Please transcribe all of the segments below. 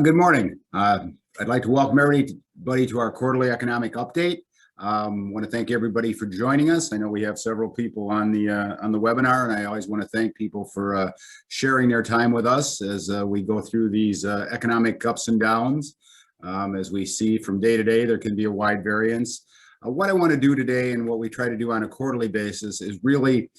Good morning. I'd like to welcome everybody to our quarterly economic update. Want to thank everybody for joining us. I know we have several people on the webinar, and I always want to thank people for sharing their time with us as we go through these economic ups and downs. As we see from day to day, there can be a wide variance. What I want to do today, and what we try to do on a quarterly basis, is really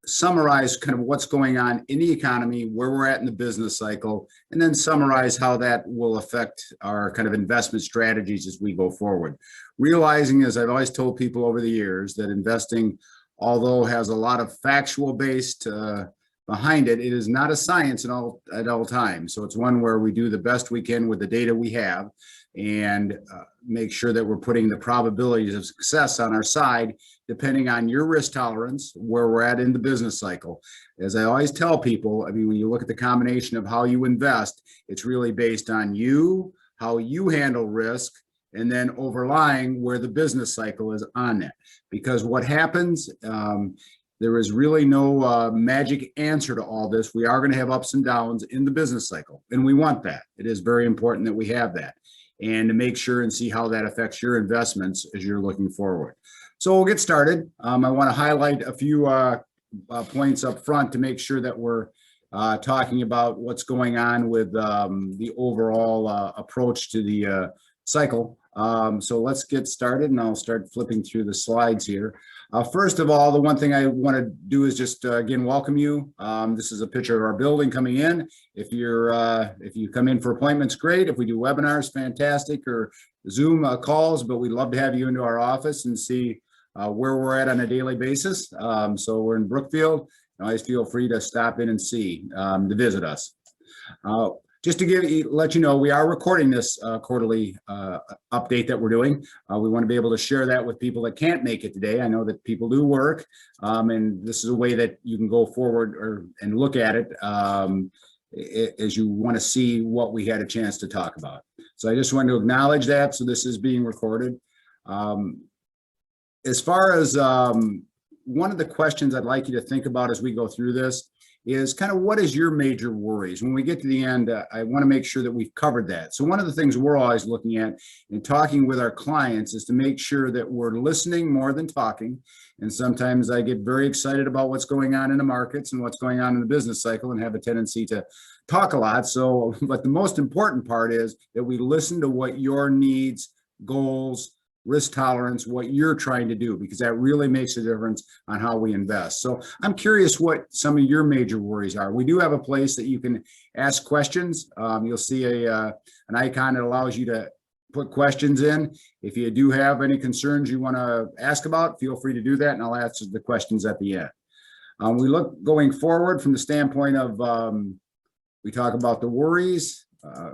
summarize kind of what's going on in the economy, where we're at in the business cycle, and then summarize how that will affect our kind of investment strategies as we go forward. Realizing, as I've always told people over the years, that investing, although has a lot of factual based behind it, it is not a science at all times. So it's one where we do the best we can with the data we have and make sure that we're putting the probabilities of success on our side, depending on your risk tolerance, where we're at in the business cycle. As I always tell people, I mean, when you look at the combination of how you invest, it's really based on you, how you handle risk, and then overlying where the business cycle is on that. Because what happens, there is really no magic answer to all this. We are going to have ups and downs in the business cycle, and we want that. It is very important that we have that, and to make sure and see how that affects your investments as you're looking forward. So we'll get started. I want to highlight a few points up front to make sure that we're talking about what's going on with the overall approach to the cycle. So let's get started, and I'll start flipping through the slides here. First of all, the one thing I want to do is just again welcome you. This is a picture of our building coming in. If you come in for appointments, great. If we do webinars, fantastic, or Zoom calls, but we'd love to have you into our office and see where we're at on a daily basis. So we're in Brookfield. Always feel free to stop in and to visit us. Just to let you know, we are recording this quarterly update that we're doing. We want to be able to share that with people that can't make it today. I know that people do work, and this is a way that you can go forward and look at it as you want to see what we had a chance to talk about. So I just wanted to acknowledge that. So this is being recorded. As far as one of the questions I'd like you to think about as we go through this is kind of what is your major worries? When we get to the end, I want to make sure that we've covered that. So one of the things we're always looking at in talking with our clients is to make sure that we're listening more than talking. And sometimes I get very excited about what's going on in the markets and what's going on in the business cycle and have a tendency to talk a lot. So, but the most important part is that we listen to what your needs, goals, risk tolerance, what you're trying to do, because that really makes a difference on how we invest. So I'm curious what some of your major worries are. We do have a place that you can ask questions. You'll see an icon that allows you to put questions in. If you do have any concerns you want to ask about, feel free to do that, and I'll answer the questions at the end. We look going forward from the standpoint of, we talk about the worries,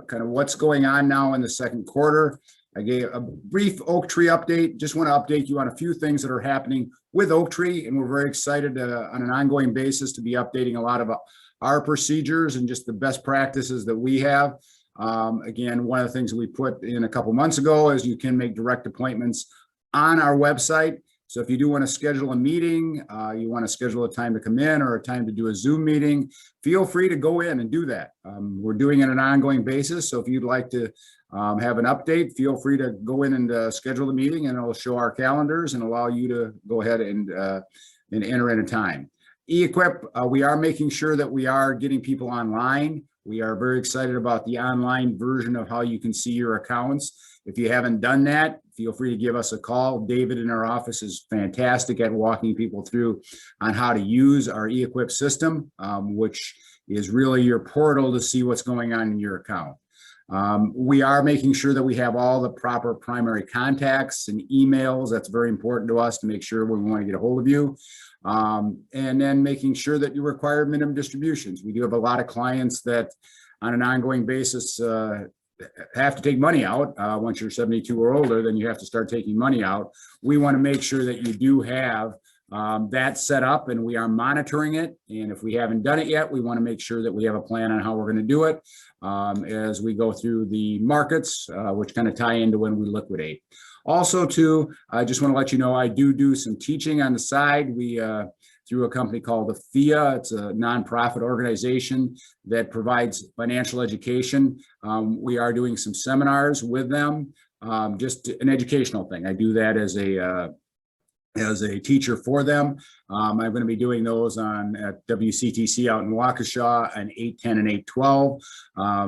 kind of what's going on now in the second quarter. I gave a brief Oaktree update. Just want to update you on a few things that are happening with Oaktree, and we're very excited on an ongoing basis to be updating a lot of our procedures and just the best practices that we have. Again, one of the things that we put in a couple months ago is you can make direct appointments on our website. So if you do want to schedule a meeting, you want to schedule a time to come in or a time to do a Zoom meeting, feel free to go in and do that. We're doing it on an ongoing basis. So if you'd like to have an update, feel free to go in and schedule the meeting, and it'll show our calendars and allow you to go ahead and enter in a time. E-Equip, we are making sure that we are getting people online. We are very excited about the online version of how you can see your accounts. If you haven't done that, feel free to give us a call. David in our office is fantastic at walking people through on how to use our E-Equip system, which is really your portal to see what's going on in your account. We are making sure that we have all the proper primary contacts and emails. That's very important to us to make sure when we want to get a hold of you. And then making sure that you require minimum distributions. We do have a lot of clients that on an ongoing basis have to take money out. Once you're 72 or older, then you have to start taking money out. We want to make sure that you do have that set up, and we are monitoring it. And if we haven't done it yet, we want to make sure that we have a plan on how we're going to do it as we go through the markets, which kind of tie into when we liquidate. Also, too, I just want to let you know I do some teaching on the side. through a company called the FIA. It's a nonprofit organization that provides financial education. We are doing some seminars with them, just an educational thing. I do that as a teacher for them. I'm going to be doing those at WCTC out in Waukesha on 8/10 and 8/12.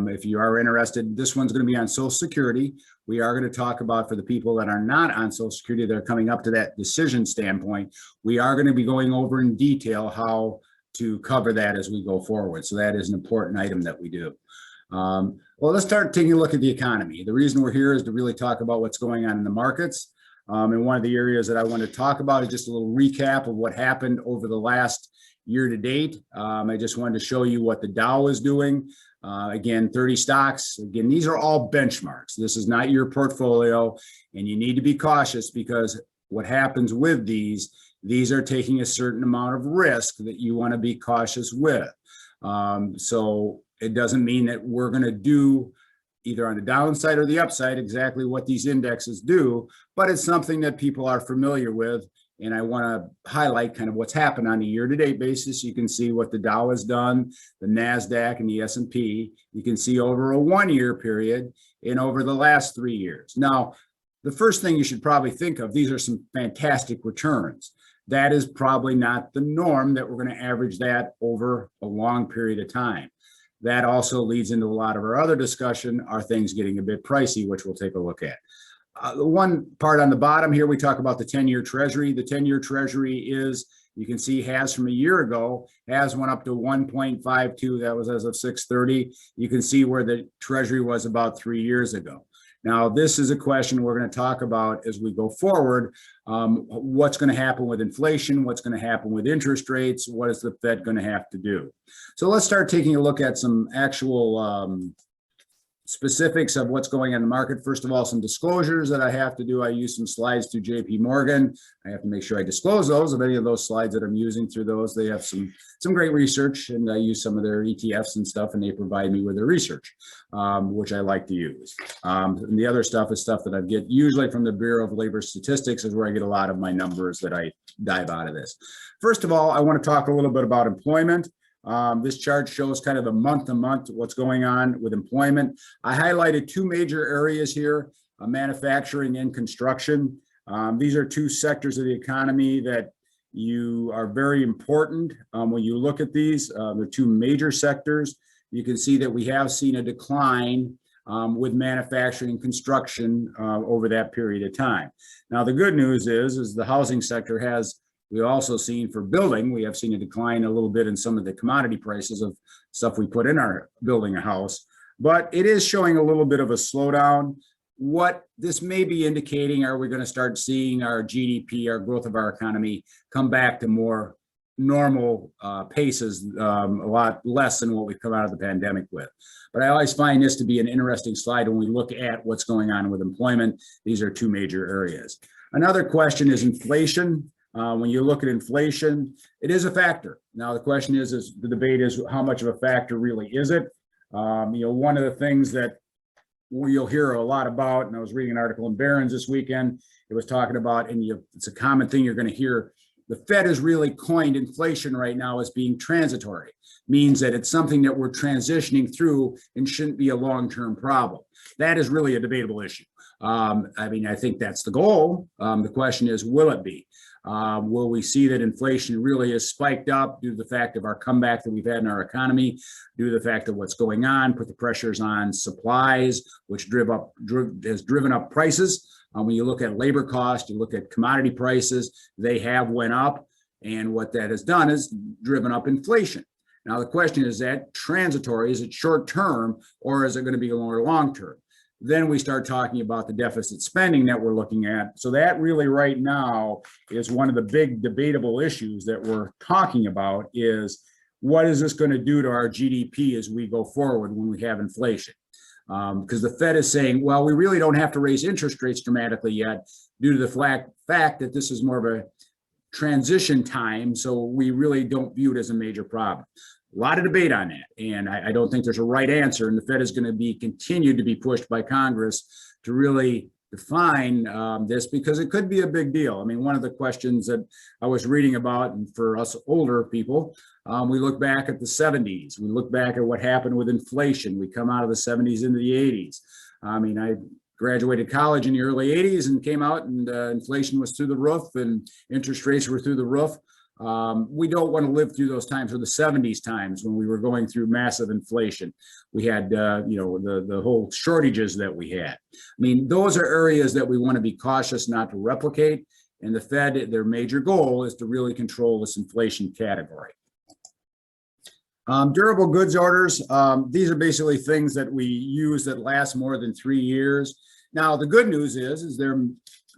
If you are interested, this one's going to be on Social Security. We are going to talk about, for the people that are not on Social Security, that are coming up to that decision standpoint, we are going to be going over in detail how to cover that as we go forward. So that is an important item that we do. Well, let's start taking a look at the economy. The reason we're here is to really talk about what's going on in the markets. And one of the areas that I want to talk about is just a little recap of what happened over the last year to date. I just wanted to show you what the Dow is doing. Again, 30 stocks. Again, these are all benchmarks. This is not your portfolio, and you need to be cautious because what happens with these are taking a certain amount of risk that you want to be cautious with. So it doesn't mean that we're going to do either on the downside or the upside exactly what these indexes do, but it's something that people are familiar with. And I want to highlight kind of what's happened on a year-to-date basis. You can see what the Dow has done, the NASDAQ and the S&P. You can see over a 1-year period and over the last 3 years. Now, the first thing you should probably think of, these are some fantastic returns. That is probably not the norm that we're going to average that over a long period of time. That also leads into a lot of our other discussion. Are things getting a bit pricey, which we'll take a look at. The one part on the bottom here, we talk about the 10-year Treasury. The 10-year Treasury is, you can see, has from a year ago, has went up to 1.52. That was as of 6/30. You can see where the Treasury was about 3 years ago. Now, this is a question we're going to talk about as we go forward. What's going to happen with inflation? What's going to happen with interest rates? What is the Fed going to have to do? So let's start taking a look at some actual specifics of what's going on in the market. First of all, some disclosures that I have to do. I use some slides through JP Morgan. I have to make sure I disclose those. Of any of those slides that I'm using through those, they have some great research, and I use some of their ETFs and stuff, and they provide me with their research, which I like to use. And the other stuff is stuff that I get usually from the Bureau of Labor Statistics, is where I get a lot of my numbers that I dive out of this. First of all, I want to talk a little bit about employment. This chart shows kind of the month to month what's going on with employment. I highlighted two major areas here, manufacturing and construction. These are two sectors of the economy that are very important. When you look at these, the two major sectors, you can see that we have seen a decline with manufacturing and construction over that period of time. Now, the good news is the housing sector we've also seen for building, we have seen a decline a little bit in some of the commodity prices of stuff we put in our building a house, but it is showing a little bit of a slowdown. What this may be indicating, are we going to start seeing our GDP, our growth of our economy, come back to more normal paces, a lot less than what we've come out of the pandemic with. But I always find this to be an interesting slide when we look at what's going on with employment. These are two major areas. Another question is inflation. When you look at inflation, it is a factor. Now, the question is the debate is, how much of a factor really is it? One of the things that you'll hear a lot about, and I was reading an article in Barron's this weekend, it was talking about, and it's a common thing you're going to hear, the Fed has really coined inflation right now as being transitory, means that it's something that we're transitioning through and shouldn't be a long-term problem. That is really a debatable issue. I think that's the goal. The question is, will it be? Will we see that inflation really has spiked up due to the fact of our comeback that we've had in our economy, due to the fact of what's going on, put the pressures on supplies, which has driven up prices. When you look at labor costs, you look at commodity prices, they have went up, and what that has done is driven up inflation. Now, the question is that transitory, is it short term, or is it going to be more long term? Then we start talking about the deficit spending that we're looking at. So that really right now is one of the big debatable issues that we're talking about, is what is this going to do to our GDP as we go forward when we have inflation? Because the Fed is saying, well, we really don't have to raise interest rates dramatically yet due to the fact that this is more of a transition time. So we really don't view it as a major problem. A lot of debate on that, and I don't think there's a right answer, and the Fed is going to be continued to be pushed by Congress to really define this because it could be a big deal. I mean, one of the questions that I was reading about, and for us older people, we look back at the 70s. We look back at what happened with inflation. We come out of the 70s into the 80s. I mean, I graduated college in the early 80s and came out, and inflation was through the roof and interest rates were through the roof. We don't want to live through those times, or the 70s times when we were going through massive inflation. We had, the whole shortages that we had. I mean, those are areas that we want to be cautious not to replicate. And the Fed, their major goal is to really control this inflation category. Durable goods orders. These are basically things that we use that last more than 3 years. Now, the good news is they're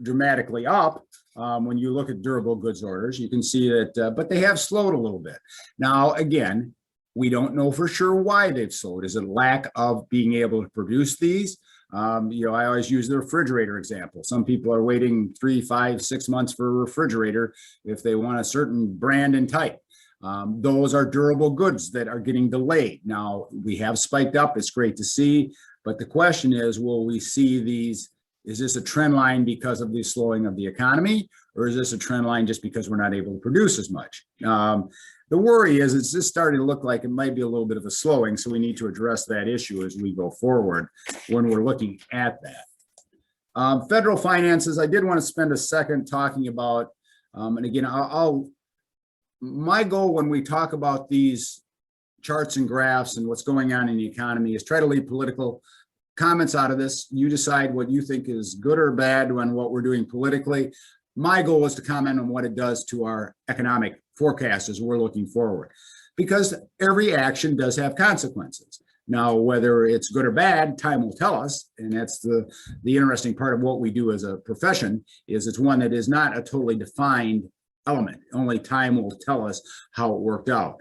dramatically up. When you look at durable goods orders, you can see that, but they have slowed a little bit. Now, again, we don't know for sure why they've slowed. Is it lack of being able to produce these? I always use the refrigerator example. Some people are waiting 3, 5, 6 months for a refrigerator if they want a certain brand and type. Those are durable goods that are getting delayed. Now, we have spiked up. It's great to see. But the question is, will we see these? Is this a trend line because of the slowing of the economy, or is this a trend line just because we're not able to produce as much? The worry is it's just starting to look like it might be a little bit of a slowing, so we need to address that issue as we go forward when we're looking at that. Federal finances, I did want to spend a second talking about, and again, my goal when we talk about these charts and graphs and what's going on in the economy is try to leave political comments out of this. You decide what you think is good or bad on what we're doing politically. My goal is to comment on what it does to our economic forecast as we're looking forward, because every action does have consequences. Now, whether it's good or bad, time will tell us. And that's the interesting part of what we do as a profession, is it's one that is not a totally defined element. Only time will tell us how it worked out.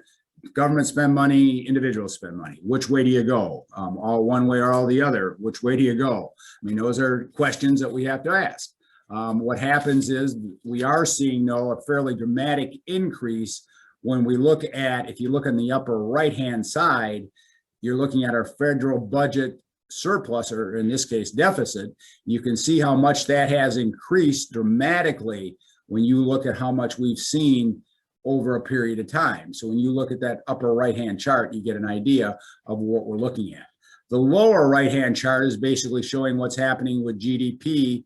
Government spend money, individuals spend money. Which way do you go? All one way or all the other? Which way do you go? I mean, those are questions that we have to ask. What happens is we are seeing, though, a fairly dramatic increase when we look at, if you look on the upper right-hand side, you're looking at our federal budget surplus, or in this case, deficit. You can see how much that has increased dramatically when you look at how much we've seen over a period of time. So when you look at that upper right-hand chart, you get an idea of what we're looking at. The lower right-hand chart is basically showing what's happening with GDP,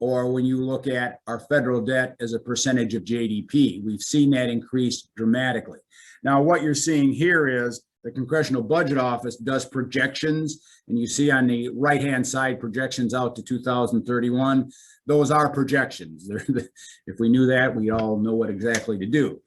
or when you look at our federal debt as a percentage of GDP. We've seen that increase dramatically. Now, what you're seeing here is the Congressional Budget Office does projections, and you see on the right-hand side projections out to 2031. Those are projections. If we knew that, we all know what exactly to do.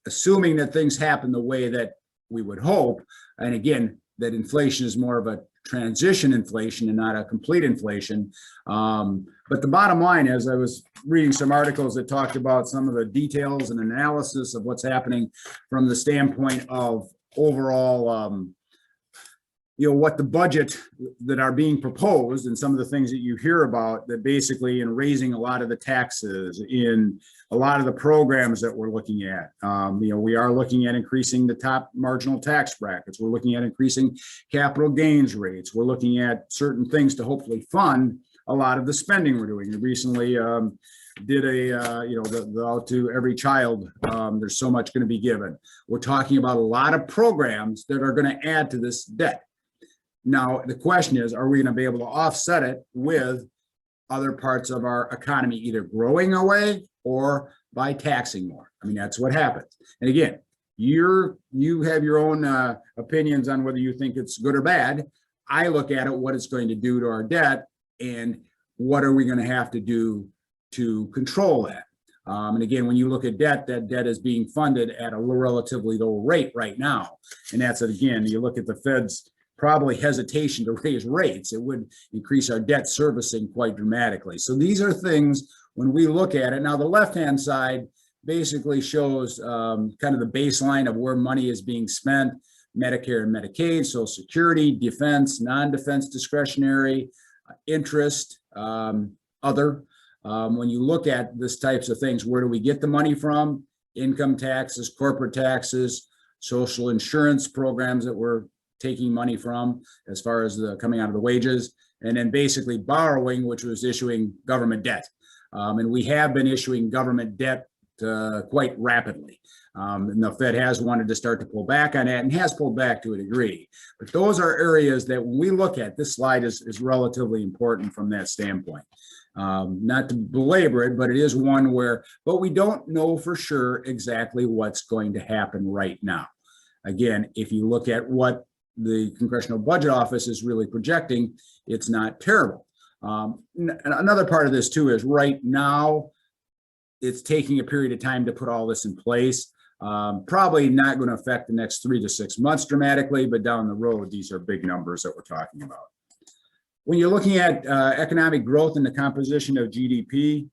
Assuming that things happen the way that we would hope, and again, that inflation is more of a transition inflation and not a complete inflation. But the bottom line is, I was reading some articles that talked about some of the details and analysis of what's happening from the standpoint of overall, what the budget that are being proposed, and some of the things that you hear about, that basically in raising a lot of the taxes, in a lot of the programs that we're looking at. We are looking at increasing the top marginal tax brackets. We're looking at increasing capital gains rates. We're looking at certain things to hopefully fund a lot of the spending we're doing. We recently did the out to every child, there's so much going to be given. We're talking about a lot of programs that are going to add to this debt. Now, the question is, are we going to be able to offset it with other parts of our economy either growing away or by taxing more? I mean, that's what happens. And again, you have your own opinions on whether you think it's good or bad. I look at it, what it's going to do to our debt, and what are we going to have to do to control that. And again, when you look at debt, that debt is being funded at a relatively low rate right now. And that's, again, you look at the Fed's probably hesitation to raise rates, it would increase our debt servicing quite dramatically. So these are things when we look at it. Now, the left-hand side basically shows kind of the baseline of where money is being spent: Medicare and Medicaid, Social Security, defense, non-defense discretionary, interest, other. When you look at this types of things, where do we get the money from? Income taxes, corporate taxes, social insurance programs that we're taking money from as far as the coming out of the wages, and then basically borrowing, which was issuing government debt. And we have been issuing government debt quite rapidly. And the Fed has wanted to start to pull back on that and has pulled back to a degree. But those are areas that when we look at, this slide is relatively important from that standpoint. Not to belabor it, but it is one where, but we don't know for sure exactly what's going to happen right now. Again, if you look at what the Congressional Budget Office is really projecting, it's not terrible. Another part of this too is right now, it's taking a period of time to put all this in place. Probably not going to affect the next 3 to 6 months dramatically, but down the road, these are big numbers that we're talking about. When you're looking at economic growth and the composition of GDP,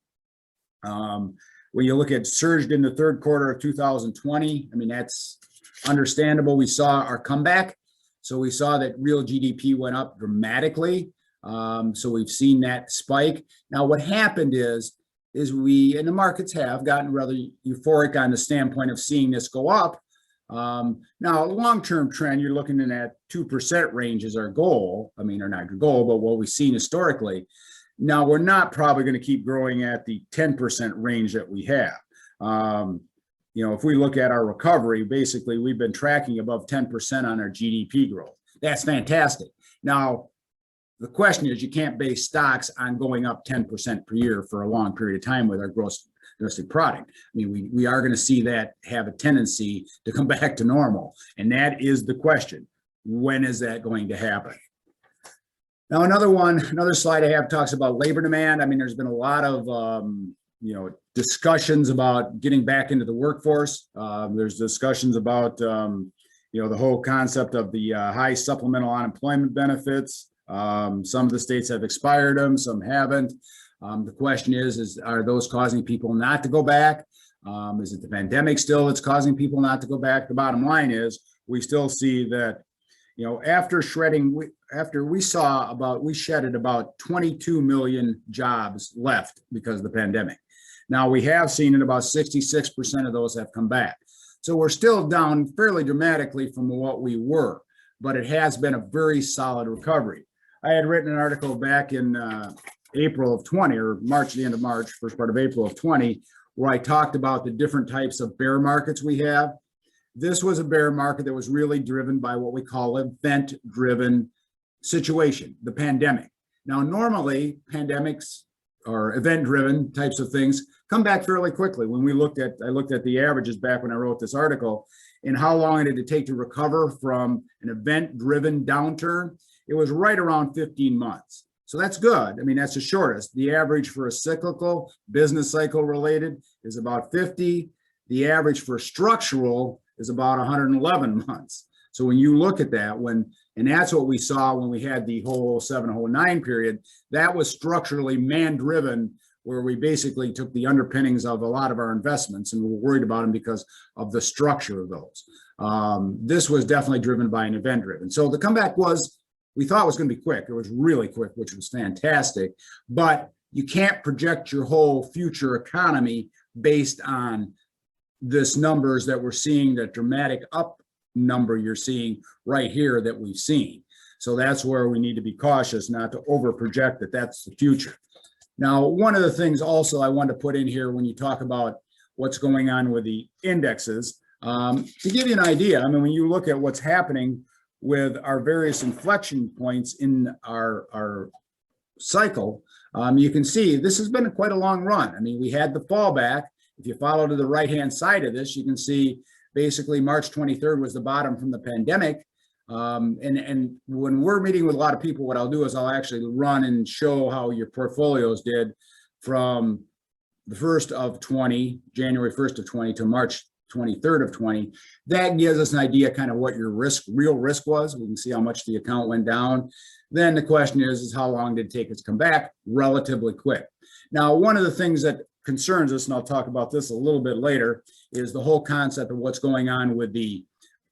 when you look at surged in the third quarter of 2020, I mean, that's understandable. We saw our comeback. So we saw that real GDP went up dramatically. So we've seen that spike. Now, what happened is we, and the markets have gotten rather euphoric on the standpoint of seeing this go up. Now, a long-term trend, you're looking in that 2% range is our goal. I mean, or not your goal, but what we've seen historically. Now, we're not probably going to keep growing at the 10% range that we have. You know, if we look at our recovery, basically, we've been tracking above 10% on our GDP growth. That's fantastic. Now, the question is, you can't base stocks on going up 10% per year for a long period of time with our gross domestic product. I mean, we are going to see that have a tendency to come back to normal. And that is the question. When is that going to happen? Now, another slide I have talks about labor demand. I mean, there's been a lot of, discussions about getting back into the workforce. There's discussions about, the whole concept of the high supplemental unemployment benefits. Some of the states have expired them, some haven't. The question is are those causing people not to go back? Is it the pandemic still that's causing people not to go back? The bottom line is we still see that, after shredding, we shedded about 22 million jobs left because of the pandemic. Now we have seen that about 66% of those have come back. So we're still down fairly dramatically from what we were, but it has been a very solid recovery. I had written an article back in April of 20 or March, the end of March, first part of April of 20, where I talked about the different types of bear markets we have. This was a bear market that was really driven by what we call event-driven situation, the pandemic. Now, normally pandemics or event-driven types of things come back fairly quickly. When I looked at the averages back when I wrote this article and how long did it take to recover from an event-driven downturn, it was right around 15 months. So that's good. I mean, that's the shortest. The average for a cyclical, business cycle related is about 50. The average for structural is about 111 months. So when you look at that, and that's what we saw when we had the whole 07-09 period, that was structurally man-driven, where we basically took the underpinnings of a lot of our investments and we were worried about them because of the structure of those. This was definitely driven by an event-driven. So the comeback we thought it was going to be quick. It was really quick, which was fantastic, but you can't project your whole future economy based on this numbers that we're seeing, that dramatic up number you're seeing right here that we've seen. So that's where we need to be cautious not to over project that that's the future. Now, one of the things also I want to put in here when you talk about what's going on with the indexes, to give you an idea, I mean, when you look at what's happening with our various inflection points in our cycle, you can see this has been quite a long run. I mean, we had the fallback. If you follow to the right-hand side of this, you can see basically March 23rd was the bottom from the pandemic. And when we're meeting with a lot of people, what I'll do is I'll actually run and show how your portfolios did from the 1st of 20, January 1st of 20 to March 23rd of 20. That gives us an idea kind of what your real risk was. We can see how much the account went down. Then the question is how long did it take us to come back? Relatively quick. Now, one of the things that concerns us, and I'll talk about this a little bit later, is the whole concept of what's going on with the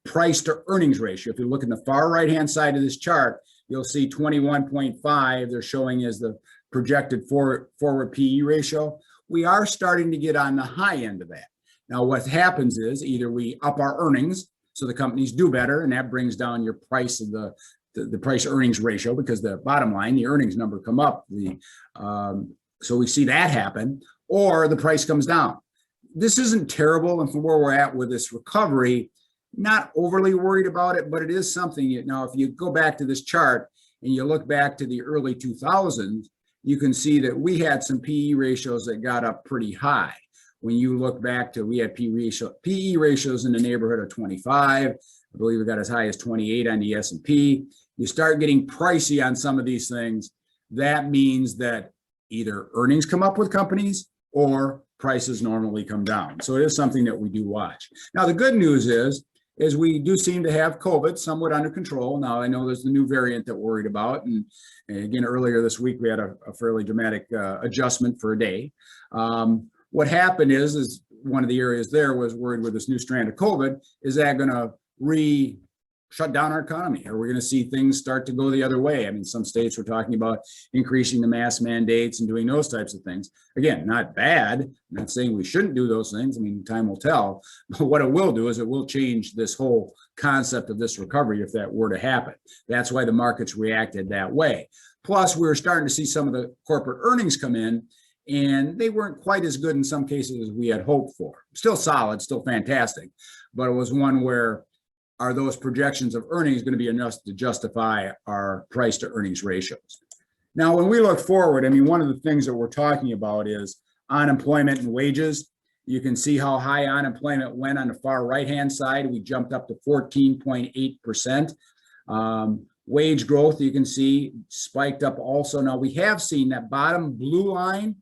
price to earnings ratio. If you look in the far right-hand side of this chart, you'll see 21.5 they're showing as the projected forward PE ratio. We are starting to get on the high end of that. Now, what happens is either we up our earnings so the companies do better, and that brings down your price of the the price earnings ratio, because the bottom line, the earnings number come up. So we see that happen, or the price comes down. This isn't terrible. And from where we're at with this recovery, not overly worried about it, but it is something. Now, if you go back to this chart and you look back to the early 2000s, you can see that we had some PE ratios that got up pretty high. When you look back to, we had PE ratios in the neighborhood of 25. I believe we got as high as 28 on the S&P. You start getting pricey on some of these things. That means that either earnings come up with companies or prices normally come down. So it is something that we do watch. Now, the good news is we do seem to have COVID somewhat under control. Now, I know there's the new variant that we're worried about. And again, earlier this week, we had a fairly dramatic adjustment for a day. What happened is one of the areas there was worried with this new strand of COVID, is that going to shut down our economy? Are we going to see things start to go the other way? I mean, some states were talking about increasing the mask mandates and doing those types of things. Again, not bad. I'm not saying we shouldn't do those things. I mean, time will tell. But what it will do is it will change this whole concept of this recovery if that were to happen. That's why the markets reacted that way. Plus, we were starting to see some of the corporate earnings come in, and they weren't quite as good in some cases as we had hoped for. Still solid, still fantastic, but it was one where, are those projections of earnings going to be enough to justify our price to earnings ratios? Now, when we look forward, I mean, one of the things that we're talking about is unemployment and wages. You can see how high unemployment went on the far right-hand side. We jumped up to 14.8%. Wage growth, you can see, spiked up also. Now, we have seen that bottom blue line.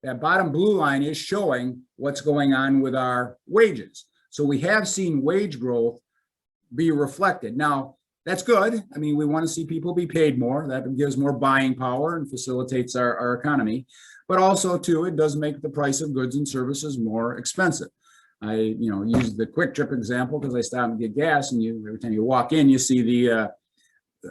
That bottom blue line is showing what's going on with our wages. So we have seen wage growth be reflected. Now, that's good. I mean, we want to see people be paid more. That gives more buying power and facilitates our economy. But also, too, it does make the price of goods and services more expensive. I, use the Quick Trip example because I stop and get gas, and every time you walk in, you see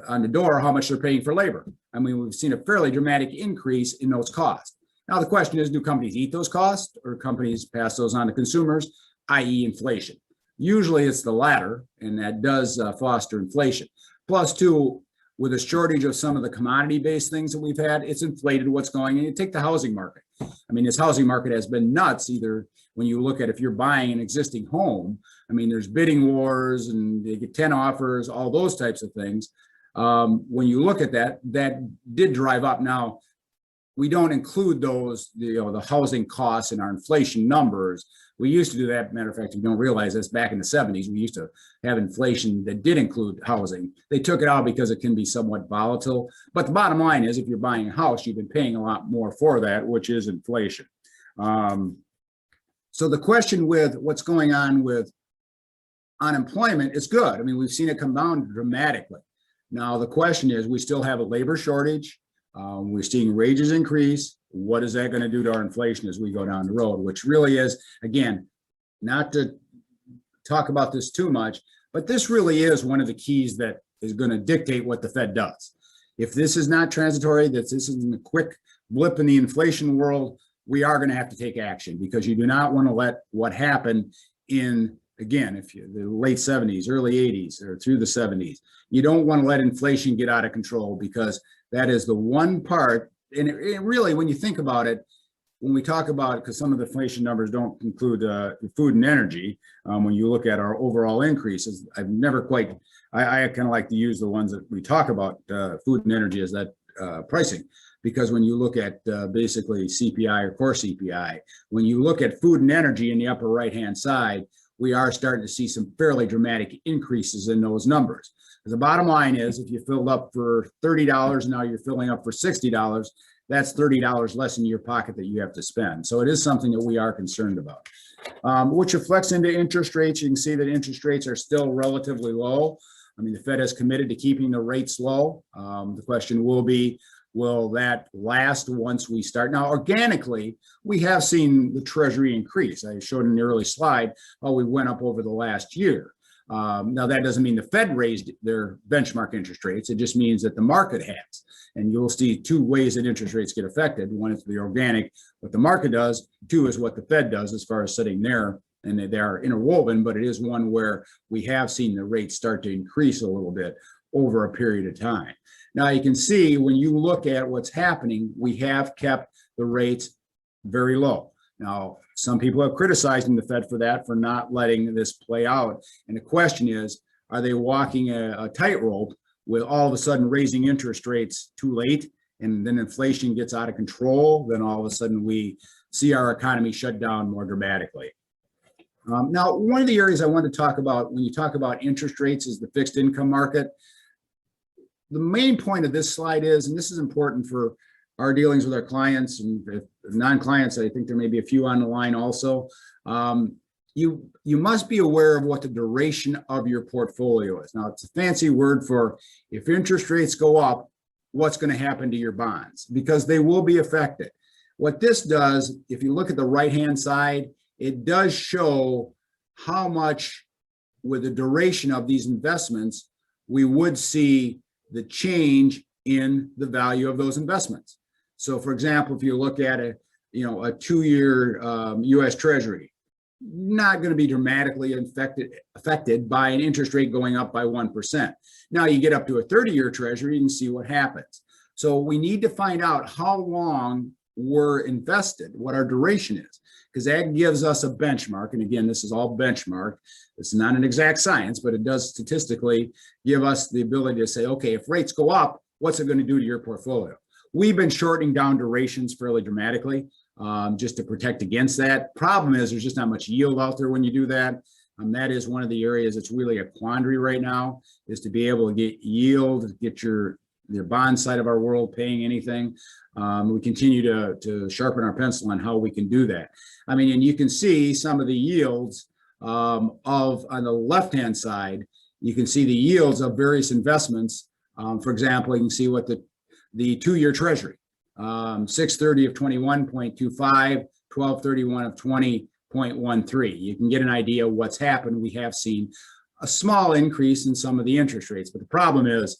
on the door how much they're paying for labor. I mean, we've seen a fairly dramatic increase in those costs. Now, the question is, do companies eat those costs, or companies pass those on to consumers, i.e. inflation? Usually it's the latter, and that does foster inflation. Plus, too, with a shortage of some of the commodity-based things that we've had, it's inflated what's going on. You take the housing market. I mean, this housing market has been nuts, either when you look at if you're buying an existing home. I mean, there's bidding wars, and they get 10 offers, all those types of things. When you look at that, that did drive up. Now, we don't include those, the housing costs in our inflation numbers. We used to do that. Matter of fact, you don't realize this, back in the 70s, we used to have inflation that did include housing. They took it out because it can be somewhat volatile. But the bottom line is, if you're buying a house, you've been paying a lot more for that, which is inflation. So the question with what's going on with unemployment is good. I mean, we've seen it come down dramatically. Now, the question is, we still have a labor shortage. We're seeing wages increase. What is that going to do to our inflation as we go down the road? Which really is, again, not to talk about this too much, but this really is one of the keys that is going to dictate what the Fed does. If this is not transitory, that this isn't a quick blip in the inflation world, we are going to have to take action, because you do not want to let what happened in, again, if you the late 70s, early 80s, or through the 70s, you don't want to let inflation get out of control, because that is the one part. And it really, when you think about it, when we talk about it, because some of the inflation numbers don't include food and energy, when you look at our overall increases, I've never quite, I kind of like to use the ones that we talk about, food and energy as that pricing, because when you look at basically CPI or core CPI, when you look at food and energy in the upper right-hand side, we are starting to see some fairly dramatic increases in those numbers. The bottom line is, if you filled up for $30, now you're filling up for $60, that's $30 less in your pocket that you have to spend. So it is something that we are concerned about, which reflects into interest rates. You can see that interest rates are still relatively low. I mean, the Fed has committed to keeping the rates low. The question will be, will that last once we start? Now, organically, we have seen the Treasury increase. I showed in the early slide how we went up over the last year. Now, that doesn't mean the Fed raised their benchmark interest rates. It just means that the market has. And you'll see two ways that interest rates get affected. One is the organic, what the market does. Two is what the Fed does as far as sitting there. And they are interwoven, but it is one where we have seen the rates start to increase a little bit over a period of time. Now you can see when you look at what's happening, we have kept the rates very low. Now, some people have criticized the Fed for that, for not letting this play out. And the question is, are they walking a tightrope with all of a sudden raising interest rates too late, and then inflation gets out of control? Then all of a sudden we see our economy shut down more dramatically. Now, one of the areas I want to talk about when you talk about interest rates is the fixed income market. The main point of this slide is, and this is important for our dealings with our clients and non-clients, I think there may be a few on the line also. You must be aware of what the duration of your portfolio is. Now, it's a fancy word for if interest rates go up, what's going to happen to your bonds, because they will be affected. What this does, if you look at the right-hand side, it does show how much with the duration of these investments, we would see the change in the value of those investments. So for example, if you look at a 2-year US Treasury, not going to be dramatically affected by an interest rate going up by 1%. Now you get up to a 30-year Treasury, you can see what happens. So we need to find out how long we're invested, what our duration is, because that gives us a benchmark. And again, this is all benchmark. It's not an exact science, but it does statistically give us the ability to say, okay, if rates go up, what's it going to do to your portfolio? We've been shortening down durations fairly dramatically just to protect against that. Problem is there's just not much yield out there when you do that. That is one of the areas that's really a quandary right now, is to be able to get yield, get your bond side of our world paying anything. We continue to sharpen our pencil on how we can do that. I mean, and you can see some of the yields on the left-hand side, you can see the yields of various investments. For example, you can see what the 2-year Treasury, 6/30 of 21.25, 12/31 of 20.13. You can get an idea of what's happened. We have seen a small increase in some of the interest rates, but the problem is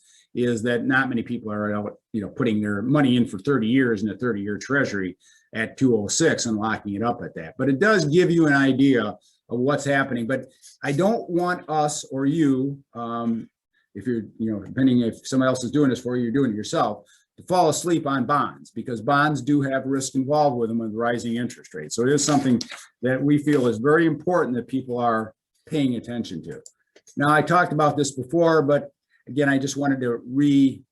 that not many people are out, putting their money in for 30 years in a 30-year Treasury at 206 and locking it up at that. But it does give you an idea of what's happening. But I don't want us or you, if you're, depending if somebody else is doing this for you, you're doing it yourself, to fall asleep on bonds, because bonds do have risk involved with them with rising interest rates. So it is something that we feel is very important that people are paying attention to. Now, I talked about this before, but again, I just wanted to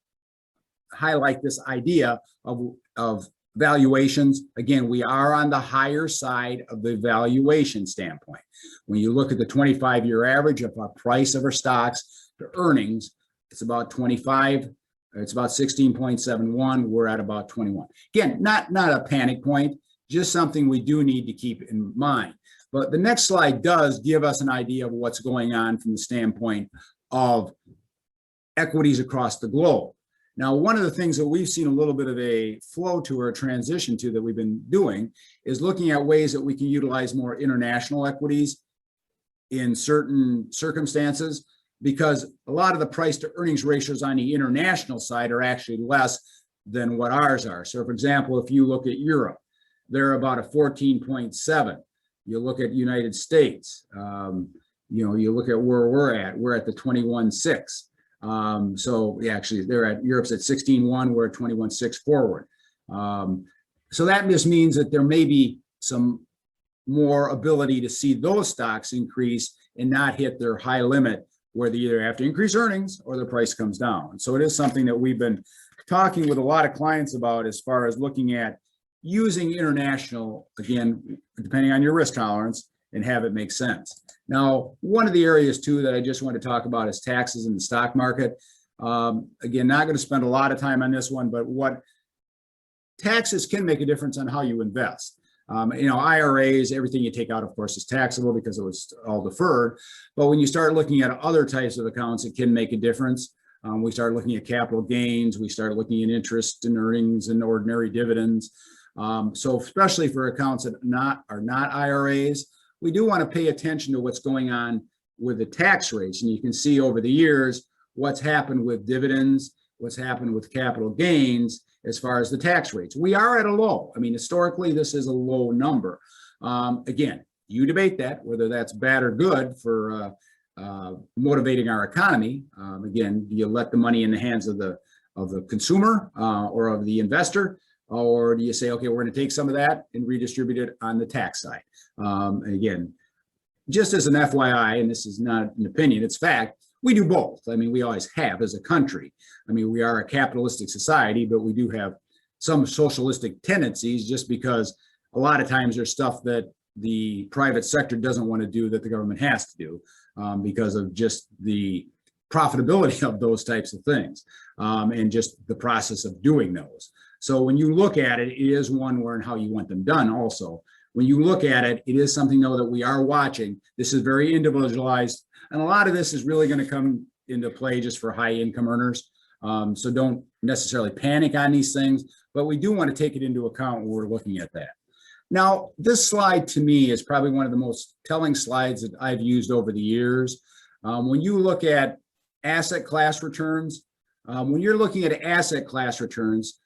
highlight this idea of valuations. Again, we are on the higher side of the valuation standpoint. When you look at the 25-year average of our price of our stocks to earnings, it's about 25. It's about 16.71. We're at about 21. Again, not a panic point, just something we do need to keep in mind. But the next slide does give us an idea of what's going on from the standpoint of equities across the globe. Now, one of the things that we've seen a little bit of a flow to or a transition to that we've been doing is looking at ways that we can utilize more international equities in certain circumstances, because a lot of the price to earnings ratios on the international side are actually less than what ours are. So for example, if you look at Europe, they're about a 14.7. You look at United States, you look at where we're at the 21.6. So yeah, actually Europe's at 16.1, we're at 21.6 forward. So that just means that there may be some more ability to see those stocks increase and not hit their high limit, where they either have to increase earnings or the price comes down. So it is something that we've been talking with a lot of clients about, as far as looking at using international, again, depending on your risk tolerance, and have it make sense. Now, one of the areas too that I just want to talk about is taxes in the stock market. Again, not going to spend a lot of time on this one, but what taxes can make a difference on how you invest. IRAs, everything you take out, of course, is taxable because it was all deferred. But when you start looking at other types of accounts, it can make a difference. We start looking at capital gains. We start looking at interest and earnings and ordinary dividends. So especially for accounts that are not IRAs, we do want to pay attention to what's going on with the tax rates. And you can see over the years what's happened with dividends, what's happened with capital gains, as far as the tax rates. We are at a low. I mean, historically, this is a low number. Again, you debate that, whether that's bad or good for motivating our economy. Again, do you let the money in the hands of the consumer or of the investor, or do you say, okay, we're going to take some of that and redistribute it on the tax side? Again, just as an FYI, and this is not an opinion, it's fact, we do both. I mean, we always have as a country. I mean, we are a capitalistic society, but we do have some socialistic tendencies, just because a lot of times there's stuff that the private sector doesn't want to do that the government has to do because of just the profitability of those types of things and just the process of doing those. So when you look at it, it is one where and how you want them done also. When you look at it, it is something though that we are watching. This is very individualized, and a lot of this is really going to come into play just for high income earners. So don't necessarily panic on these things, but we do want to take it into account when we're looking at that. Now, this slide to me is probably one of the most telling slides that I've used over the years. When you look at asset class returns, when you're looking at asset class returns,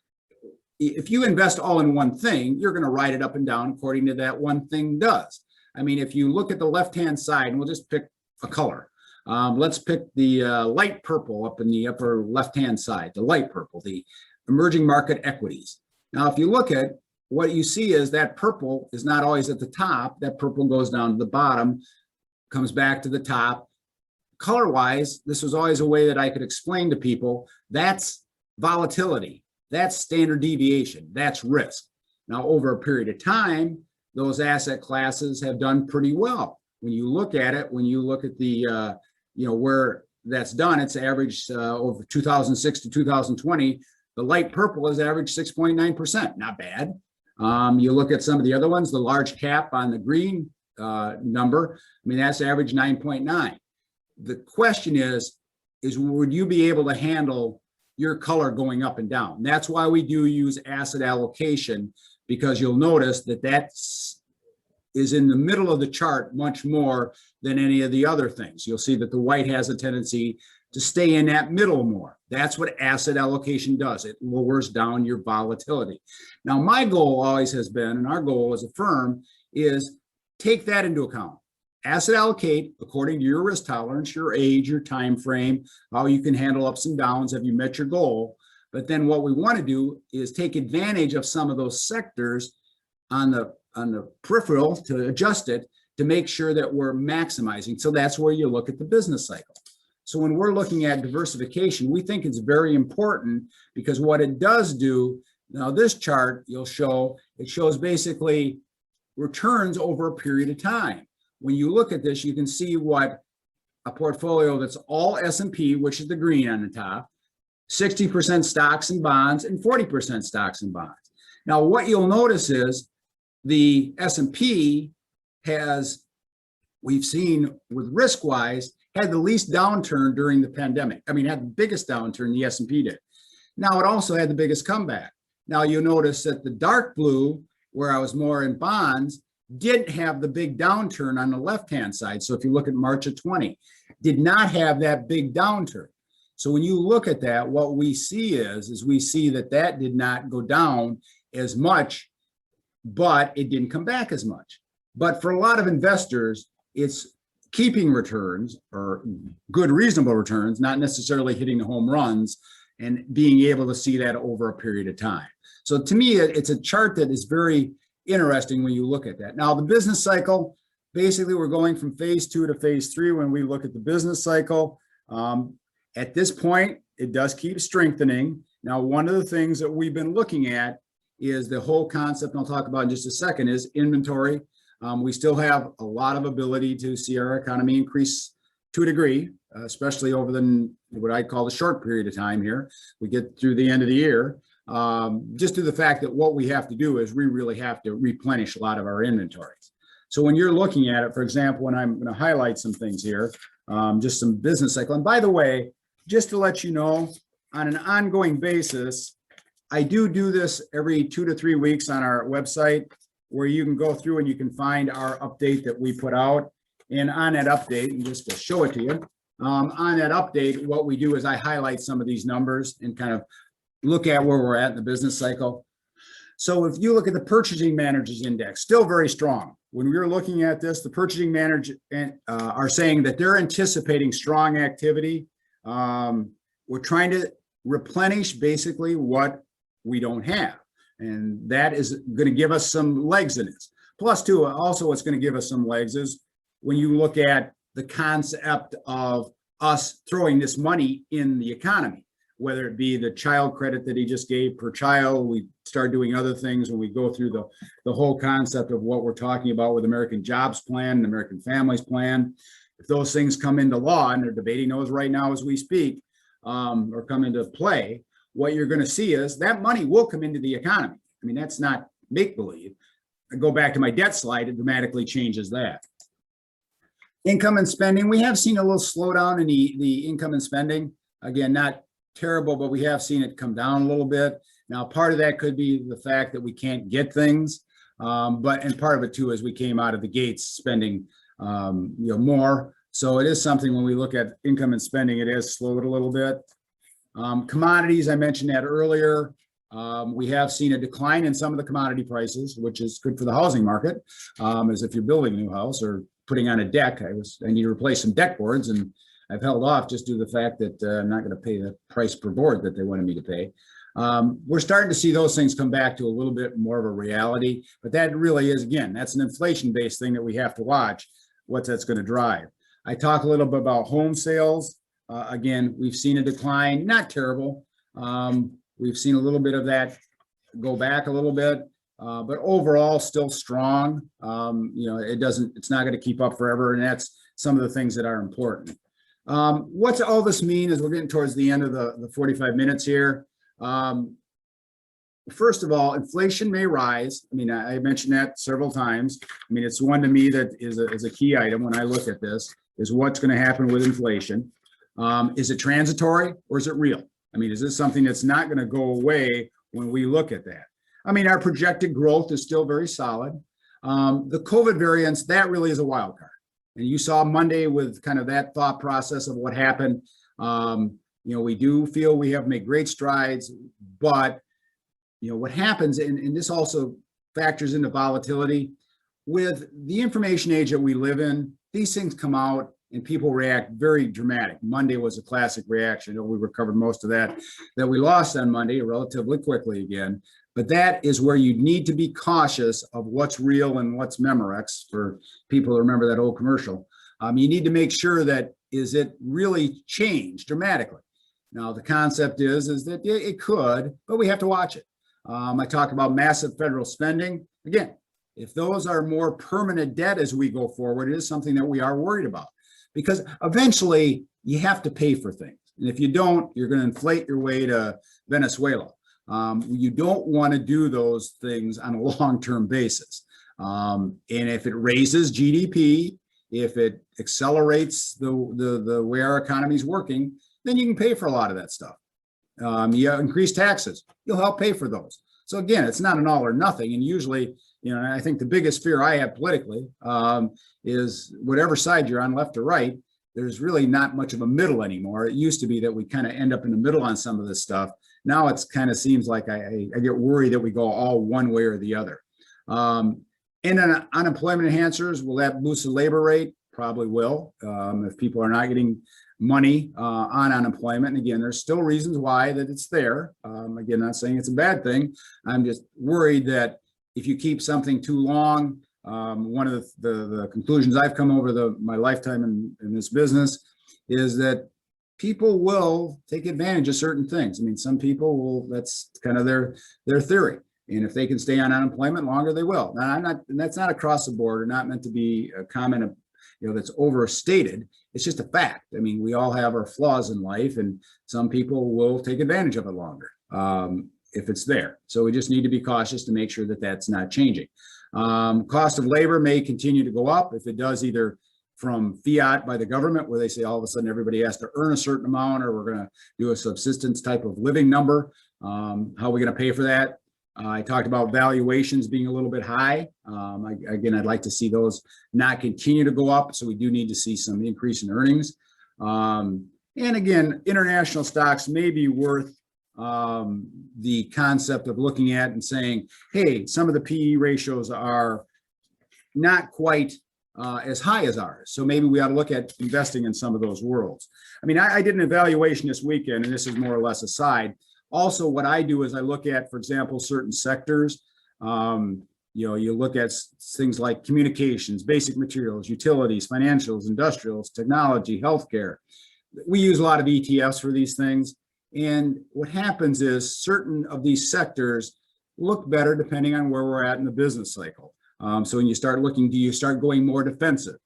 if you invest all in one thing, you're going to write it up and down according to that one thing does. I mean, if you look at the left-hand side, and we'll just pick a color. Let's pick the light purple up in the upper left-hand side, the light purple, the emerging market equities. Now, if you look at what you see is that purple is not always at the top. That purple goes down to the bottom, comes back to the top. Color-wise, this was always a way that I could explain to people, that's volatility, that's standard deviation, that's risk. Now, over a period of time, those asset classes have done pretty well. When you look at it, when you look at the, where that's done, it's averaged over 2006 to 2020, the light purple has averaged 6.9%, not bad. You look at some of the other ones, the large cap on the green number, I mean, that's average 9.9. The question is would you be able to handle your color going up and down? That's why we do use asset allocation, because you'll notice that is in the middle of the chart much more than any of the other things. You'll see that the white has a tendency to stay in that middle more. That's what asset allocation does. It lowers down your volatility. Now, my goal always has been, and our goal as a firm, is take that into account. Asset allocate according to your risk tolerance, your age, your time frame, how you can handle ups and downs. Have you met your goal? But then what we want to do is take advantage of some of those sectors on the peripheral to adjust it to make sure that we're maximizing. So that's where you look at the business cycle. So when we're looking at diversification, we think it's very important, because what it does do, now this chart you'll show, it shows basically returns over a period of time. When you look at this, you can see what a portfolio that's all S&P, which is the green on the top, 60% stocks and bonds, and 40% stocks and bonds. Now, what you'll notice is the S&P has, we've seen with risk-wise, had the least downturn during the pandemic. I mean, had the biggest downturn, the S&P did. Now, it also had the biggest comeback. Now, you'll notice that the dark blue, where I was more in bonds, didn't have the big downturn on the left-hand side. So if you look at March of 20, did not have that big downturn. So when you look at that, what we see is we see that that did not go down as much, but it didn't come back as much. But for a lot of investors, it's keeping returns, or good, reasonable returns, not necessarily hitting the home runs, and being able to see that over a period of time. So to me, it's a chart that is very interesting when you look at that. Now, the business cycle, basically we're going from phase 2 to phase 3 when we look at the business cycle. At this point, it does keep strengthening. Now, one of the things that we've been looking at is the whole concept, and I'll talk about in just a second, is inventory. We still have a lot of ability to see our economy increase to a degree, especially over what I call the short period of time here. We get through the end of the year. Just to the fact that what we have to do is we really have to replenish a lot of our inventories. So when you're looking at it, for example, when I'm going to highlight some things here, just some business cycle. And by the way, just to let you know, on an ongoing basis, I do this every 2 to 3 weeks on our website, where you can go through and you can find our update that we put out. And on that update, and just to show it to you, on that update, what we do is I highlight some of these numbers and kind of look at where we're at in the business cycle. So if you look at the Purchasing Managers Index, still very strong. when we were looking at this, the purchasing manager are saying that they're anticipating strong activity. We're trying to replenish basically what we don't have. And that is going to give us some legs in this. Plus, too, also what's going to give us some legs is when you look at the concept of us throwing this money in the economy, whether it be the child credit that he just gave per child. We start doing other things when we go through the whole concept of what we're talking about with American Jobs Plan and American Families Plan. If those things come into law, and they're debating those right now as we speak, or come into play, what you're going to see is that money will come into the economy. I mean, that's not make-believe. I go back to my debt slide, it dramatically changes that. Income and spending, we have seen a little slowdown in the income and spending. Again, not terrible, but we have seen it come down a little bit. Now, part of that could be the fact that we can't get things, and part of it too is we came out of the gates spending more. So it is something when we look at income and spending, it has slowed a little bit. Commodities, I mentioned that earlier. We have seen a decline in some of the commodity prices, which is good for the housing market, as if you're building a new house or putting on a deck. I need to replace some deck boards, and I've held off just due to the fact that I'm not going to pay the price per board that they wanted me to pay. We're starting to see those things come back to a little bit more of a reality, but that really is, again, that's an inflation-based thing that we have to watch what that's going to drive. I talk a little bit about home sales. Again, we've seen a decline, not terrible. We've seen a little bit of that go back a little bit, but overall still strong. It's not going to keep up forever, and that's some of the things that are important. What's all this mean as we're getting towards the end of the 45 minutes here? First of all, inflation may rise. I mean, I mentioned that several times. I mean, it's one to me that is a key item when I look at this, is what's going to happen with inflation. Is it transitory or is it real? I mean, is this something that's not going to go away when we look at that? I mean, our projected growth is still very solid. The COVID variants, that really is a wild card. And you saw Monday with kind of that thought process of what happened. We do feel we have made great strides, but what happens, and this also factors into volatility, with the information age that we live in, these things come out and people react very dramatic. Monday was a classic reaction. We recovered most of that we lost on Monday relatively quickly again. But that is where you need to be cautious of what's real and what's Memorex, for people to remember that old commercial. You need to make sure that, is it really changed dramatically? Now, the concept is that it could, but we have to watch it. I talk about massive federal spending. Again, if those are more permanent debt as we go forward, it is something that we are worried about, because eventually you have to pay for things. And if you don't, you're going to inflate your way to Venezuela. You don't want to do those things on a long-term basis. And if it raises GDP, if it accelerates the way our economy is working, then you can pay for a lot of that stuff. You increase taxes, you'll help pay for those. So again, it's not an all or nothing. And usually, I think the biggest fear I have politically is whatever side you're on, left or right, there's really not much of a middle anymore. It used to be that we kind of end up in the middle on some of this stuff. Now it's kind of seems like I get worried that we go all one way or the other. And then unemployment enhancers, will that boost the labor rate? Probably will. If people are not getting money on unemployment. And again, there's still reasons why that it's there. Again, not saying it's a bad thing. I'm just worried that if you keep something too long, one of the conclusions I've come over my lifetime in this business is that people will take advantage of certain things. I mean, some people will, that's kind of their theory. And if they can stay on unemployment longer, they will. Now, and that's not across the board, or not meant to be a comment of, that's overstated. It's just a fact. I mean, we all have our flaws in life, and some people will take advantage of it longer if it's there. So we just need to be cautious to make sure that that's not changing. Cost of labor may continue to go up. If it does, either from fiat by the government, where they say all of a sudden everybody has to earn a certain amount, or we're going to do a subsistence type of living number. How are we going to pay for that? I talked about valuations being a little bit high. Again, I'd like to see those not continue to go up. So we do need to see some increase in earnings. And again, international stocks may be worth the concept of looking at and saying, hey, some of the PE ratios are not quite as high as ours. So maybe we ought to look at investing in some of those worlds. I mean, I did an evaluation this weekend, and this is more or less aside. Also, what I do is I look at, for example, certain sectors. You look at things like communications, basic materials, utilities, financials, industrials, technology, healthcare. We use a lot of ETFs for these things. And what happens is certain of these sectors look better depending on where we're at in the business cycle. So when you start looking, do you start going more defensive?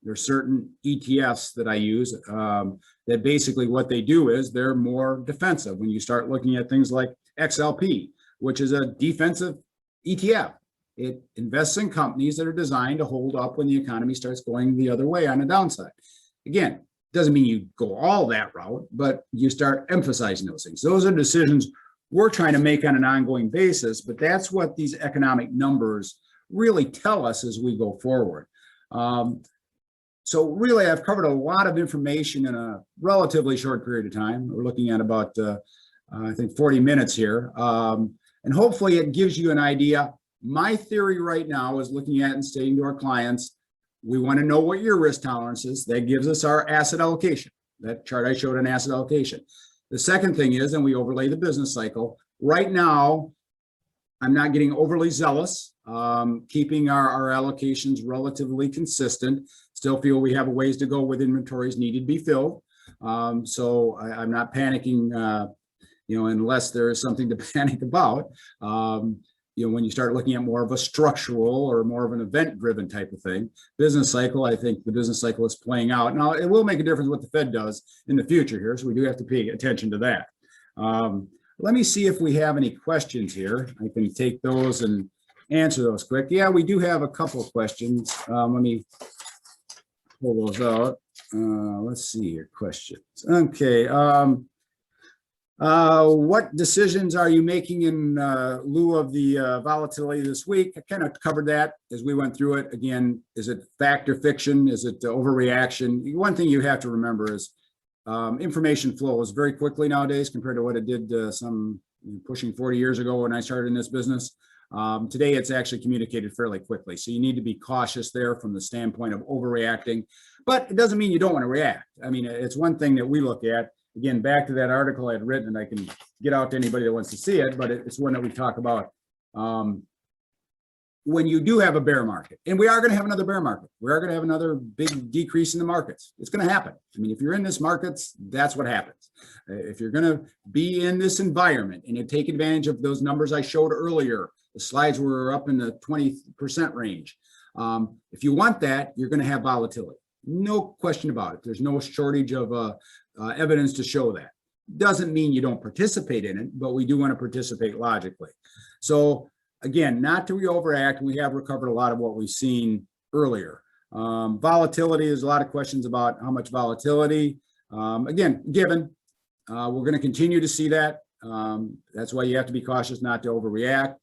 There's certain ETFs that I use that basically what they do is they're more defensive. When you start looking at things like XLP, which is a defensive ETF, it invests in companies that are designed to hold up when the economy starts going the other way on the downside. Again, doesn't mean you go all that route, but you start emphasizing those things. Those are decisions we're trying to make on an ongoing basis, but that's what these economic numbers really tell us as we go forward. So really, I've covered a lot of information in a relatively short period of time. We're looking at about, I think, 40 minutes here. And hopefully it gives you an idea. My theory right now is looking at and stating to our clients, we want to know what your risk tolerance is. That gives us our asset allocation. That chart I showed an asset allocation. The second thing is, and we overlay the business cycle. Right now, I'm not getting overly zealous, keeping our allocations relatively consistent. Still feel we have a ways to go with inventories needed to be filled. So I'm not panicking, unless there is something to panic about. When you start looking at more of a structural or more of an event-driven type of thing, business cycle, I think the business cycle is playing out. Now, it will make a difference what the Fed does in the future here, so we do have to pay attention to that. Let me see if we have any questions here. I can take those and answer those quick. Yeah, we do have a couple of questions. Let me pull those out. Let's see your questions. Okay. What decisions are you making in lieu of the volatility this week? I kind of covered that as we went through it. Again, is it fact or fiction? Is it overreaction? One thing you have to remember is information flows very quickly nowadays compared to what it did some pushing 40 years ago when I started in this business. Today, it's actually communicated fairly quickly. So you need to be cautious there from the standpoint of overreacting, but it doesn't mean you don't want to react. I mean, it's one thing that we look at. Again, back to that article I had written, and I can get out to anybody that wants to see it, but it's one that we talk about. When you do have a bear market, and we are going to have another bear market, we are going to have another big decrease in the markets. It's going to happen. I mean, if you're in this markets, that's what happens. If you're going to be in this environment and you take advantage of those numbers I showed earlier, the slides were up in the 20% range. If you want that, you're going to have volatility. No question about it. There's no shortage of evidence to show that. Doesn't mean you don't participate in it, but we do want to participate logically. So again, not to overact, we have recovered a lot of what we've seen earlier. Volatility, there's a lot of questions about how much volatility. Again, given, we're going to continue to see that. That's why you have to be cautious not to overreact.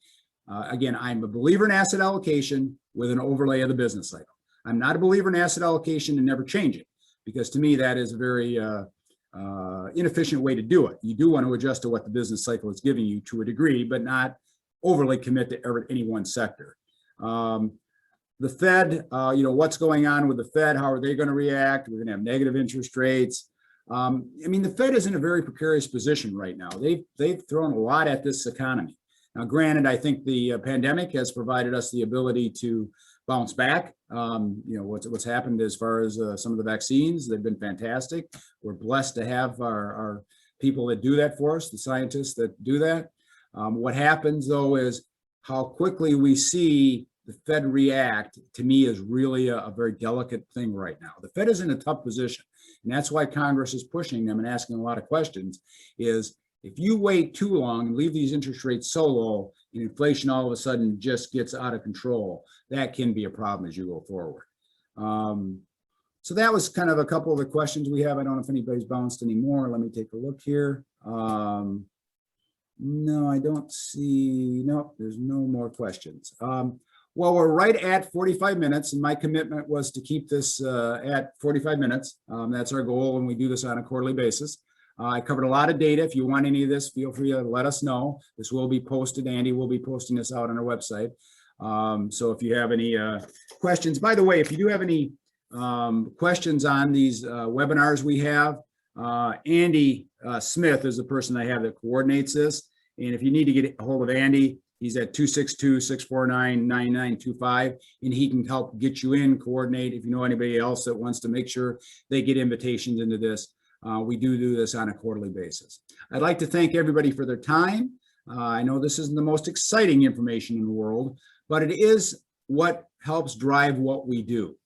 Again, I'm a believer in asset allocation with an overlay of the business cycle. I'm not a believer in asset allocation and never change it, because to me, that is a very inefficient way to do it. You do want to adjust to what the business cycle is giving you to a degree, but not overly commit to any one sector. The Fed, what's going on with the Fed? How are they going to react? We're going to have negative interest rates. I mean, the Fed is in a very precarious position right now. They've thrown a lot at this economy. Now, granted, I think the pandemic has provided us the ability to bounce back. What's happened as far as some of the vaccines, they've been fantastic. We're blessed to have our people that do that for us, the scientists that do that. What happens though is how quickly we see the Fed react, to me, is really a very delicate thing right now. The Fed is in a tough position, and that's why Congress is pushing them and asking a lot of questions, is if you wait too long and leave these interest rates so low and inflation all of a sudden just gets out of control, that can be a problem as you go forward. So that was kind of a couple of the questions we have. I don't know if anybody's bounced any more. Let me take a look here. No, I don't see. No, there's no more questions. Well, we're right at 45 minutes, and my commitment was to keep this at 45 minutes. That's our goal when we do this on a quarterly basis. I covered a lot of data. If you want any of this, feel free to let us know. This will be posted. Andy will be posting this out on our website. So if you have any questions, by the way, if you do have any questions on these webinars we have, Andy Smith is the person I have that coordinates this. And if you need to get a hold of Andy, he's at 262-649-9925, and he can help get you in, coordinate. If you know anybody else that wants to make sure they get invitations into this, we do this on a quarterly basis. I'd like to thank everybody for their time. I know this isn't the most exciting information in the world, but it is what helps drive what we do.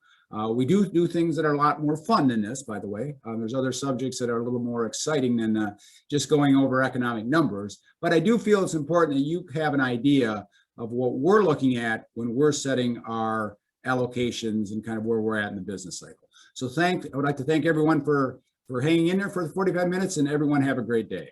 We do things that are a lot more fun than this, by the way. There's other subjects that are a little more exciting than just going over economic numbers. But I do feel it's important that you have an idea of what we're looking at when we're setting our allocations and kind of where we're at in the business cycle. So I would like to thank everyone for hanging in there for the 45 minutes, and everyone have a great day.